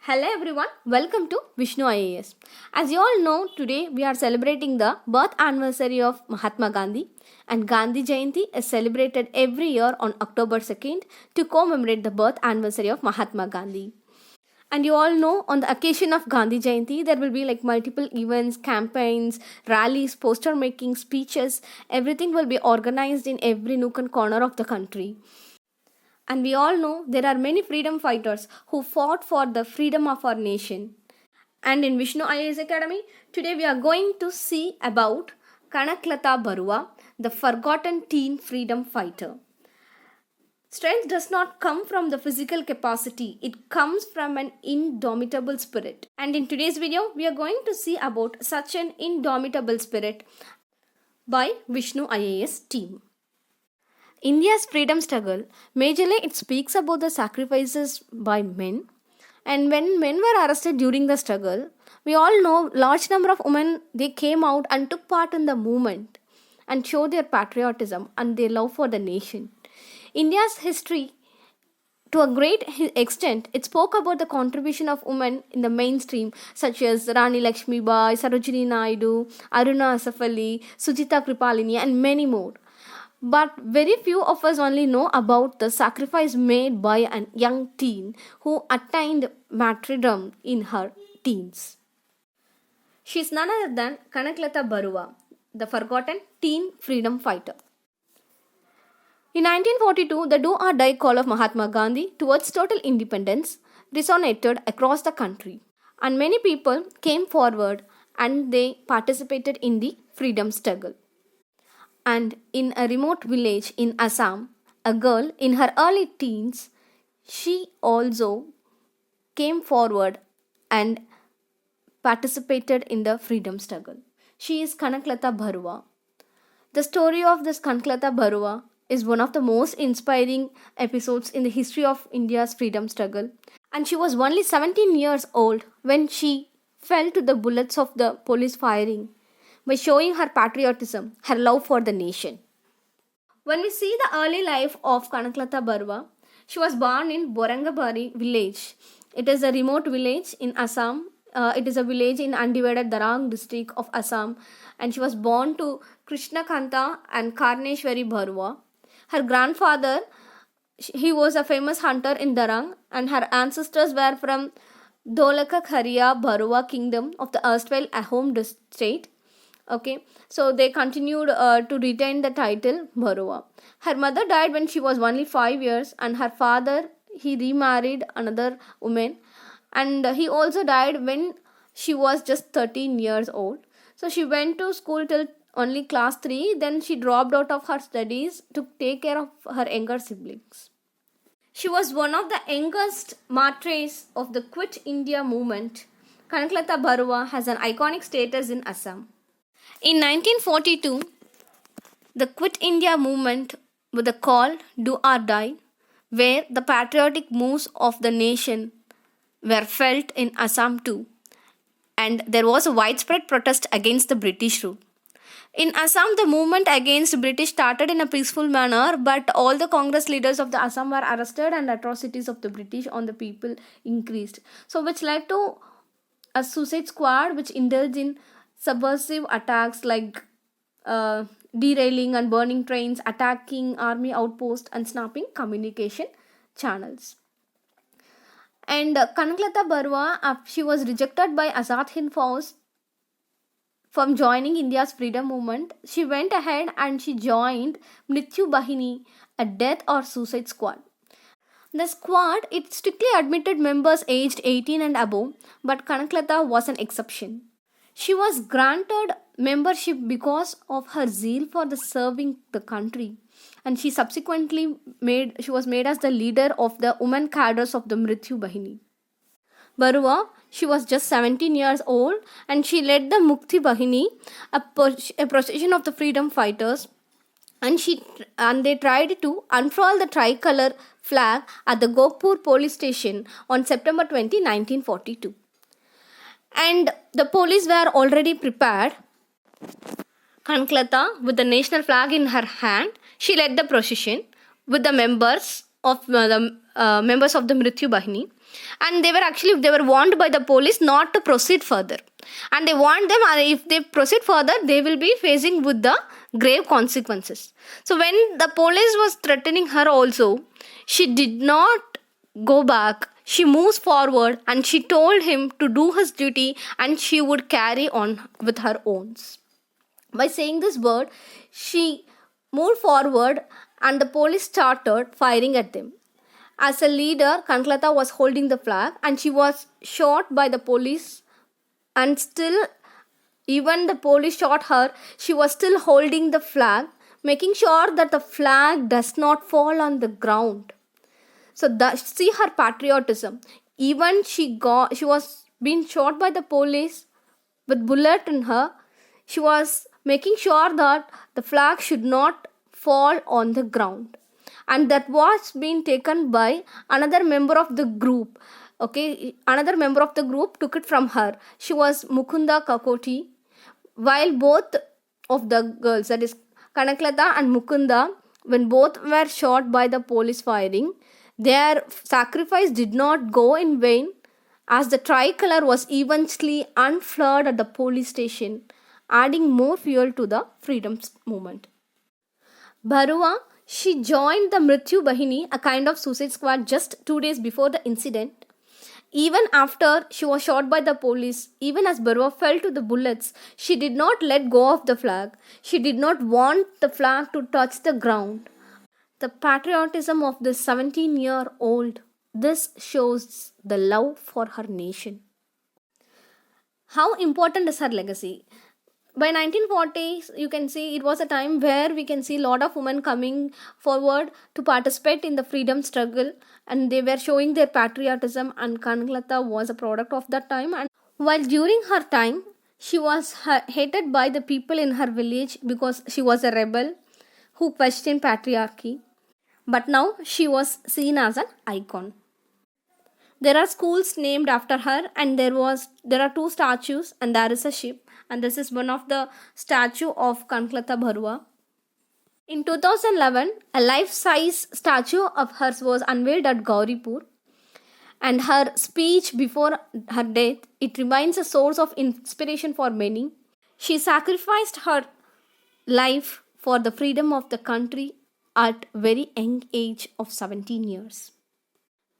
Hello everyone, welcome to Vishnu IAS. As you all know, today we are celebrating the birth anniversary of Mahatma Gandhi, and Gandhi Jayanti is celebrated every year on October 2nd to commemorate the birth anniversary of Mahatma Gandhi. And you all know, on the occasion of Gandhi Jayanti, there will be like multiple events, campaigns, rallies, poster making, speeches. Everything will be organized in every nook and corner of the country. And we all know there are many freedom fighters who fought for the freedom of our nation. And in Vishnu IAS Academy, today we are going to see about Kanaklata Barua, the forgotten teen freedom fighter. Strength does not come from the physical capacity, it comes from an indomitable spirit. And in today's video, we are going to see about such an indomitable spirit by Vishnu IAS team. India's freedom struggle, majorly it speaks about the sacrifices by men. And when men were arrested during the struggle, we all know large number of women, they came out and took part in the movement and showed their patriotism and their love for the nation. India's history, to a great extent, it spoke about the contribution of women in the mainstream, such as Rani Lakshmi Bai, Sarojini Naidu, Aruna Asaf Ali, Sujita Kripalini, and many more. But very few of us only know about the sacrifice made by a young teen who attained martyrdom in her teens. She is none other than Kanaklata Barua, the forgotten teen freedom fighter. In 1942, the do or die call of Mahatma Gandhi towards total independence resonated across the country, and many people came forward and they participated in the freedom struggle. And in a remote village in Assam, a girl in her early teens, she also came forward and participated in the freedom struggle. She is Kanaklata Barua. The story of this Kanaklata Barua is one of the most inspiring episodes in the history of India's freedom struggle. And she was only 17 years old when she fell to the bullets of the police firing by showing her patriotism, her love for the nation. When we see the early life of Kanaklata Barua, she was born in Borangabari village. It is a remote village in Assam. It is a village in undivided Darang district of Assam, and she was born to Krishna Kanta and Karneshwari Barua. Her grandfather, he was a famous hunter in Darang, and her ancestors were from Dholaka Khariya Barua kingdom of the erstwhile Ahom state. Okay, so they continued to retain the title Barua. Her mother died when she was only 5 years, and her father, he remarried another woman, and he also died when she was just 13 years old. So she went to school till only class 3, then she dropped out of her studies to take care of her younger siblings. She was one of the youngest martyrs of the Quit India movement. Kanaklata Barua has an iconic status in Assam. In 1942, the Quit India movement with the call Do or Die, where the patriotic moves of the nation were felt in Assam too, and there was a widespread protest against the British rule. In Assam, the movement against British started in a peaceful manner, but all the Congress leaders of the Assam were arrested and atrocities of the British on the people increased. So which led to a suicide squad which indulged in subversive attacks like derailing and burning trains, attacking army outposts, and snapping communication channels. And Kanaklata Barua, she was rejected by Azad Hind Fauj from joining India's freedom movement. She went ahead and she joined Mrityu Bahini, a death or suicide squad. The squad, it strictly admitted members aged 18 and above, but Kanaklata was an exception. She was granted membership because of her zeal for the serving the country, and she subsequently was made as the leader of the women cadres of the Mrityu Bahini. Barua, she was just 17 years old, and she led the Mukti Bahini, a procession of the freedom fighters, and they tried to unfurl the tricolor flag at the Gokpur police station on September 20, 1942. And the police were already prepared. Kanaklata, with the national flag in her hand, she led the procession with the members of the members of the Mrityu Bahini, and they were warned by the police not to proceed further, and they warned them if they proceed further they will be facing with the grave consequences. So when the police was threatening her also, she did not go back. She moves forward and she told him to do his duty and she would carry on with her own. By saying this word, she moved forward and the police started firing at them. As a leader, Kanklata was holding the flag and she was shot by the police, and still, even the police shot her, she was still holding the flag, making sure that the flag does not fall on the ground. So see her patriotism. Even she was being shot by the police with bullet in her. She was making sure that the flag should not fall on the ground, and that was being taken by another member of the group. Okay, another member of the group took it from her. She was Mukunda Kakoti. While both of the girls, that is Kanaklata and Mukunda, when both were shot by the police firing, their sacrifice did not go in vain, as the tricolor was eventually unfurled at the police station, adding more fuel to the freedom movement. Barua, she joined the Mrityu Bahini, a kind of suicide squad, just 2 days before the incident. Even after she was shot by the police, even as Barua fell to the bullets, she did not let go of the flag. She did not want the flag to touch the ground. The patriotism of this 17-year-old, this shows the love for her nation. How important is her legacy? By 1940s, you can see it was a time where we can see a lot of women coming forward to participate in the freedom struggle, and they were showing their patriotism, and Kanklata was a product of that time. And while during her time, she was hated by the people in her village because she was a rebel who questioned patriarchy. But now she was seen as an icon. There are schools named after her, and there are 2 statues, and there is a ship, and this is one of the statue of Kanklata Barua. In 2011, a life-size statue of hers was unveiled at Gauripur, and her speech before her death, it remains a source of inspiration for many. She sacrificed her life for the freedom of the country at very young age of 17 years.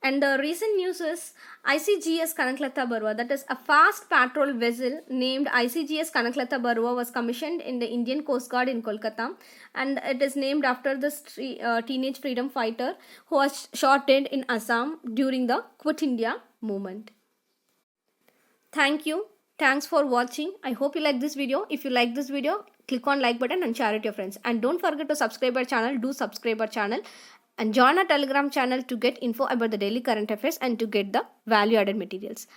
And the recent news is ICGS Kanaklata Barua, that is a fast patrol vessel named ICGS Kanaklata Barua, was commissioned in the Indian Coast Guard in Kolkata, and it is named after this teenage freedom fighter who was shot dead in Assam during the Quit India movement. Thank you. Thanks for watching. I hope you like this video. If you like this video, click on like button and share it to your friends. And don't forget to subscribe our channel. Do subscribe our channel. And join our Telegram channel to get info about the daily current affairs and to get the value added materials.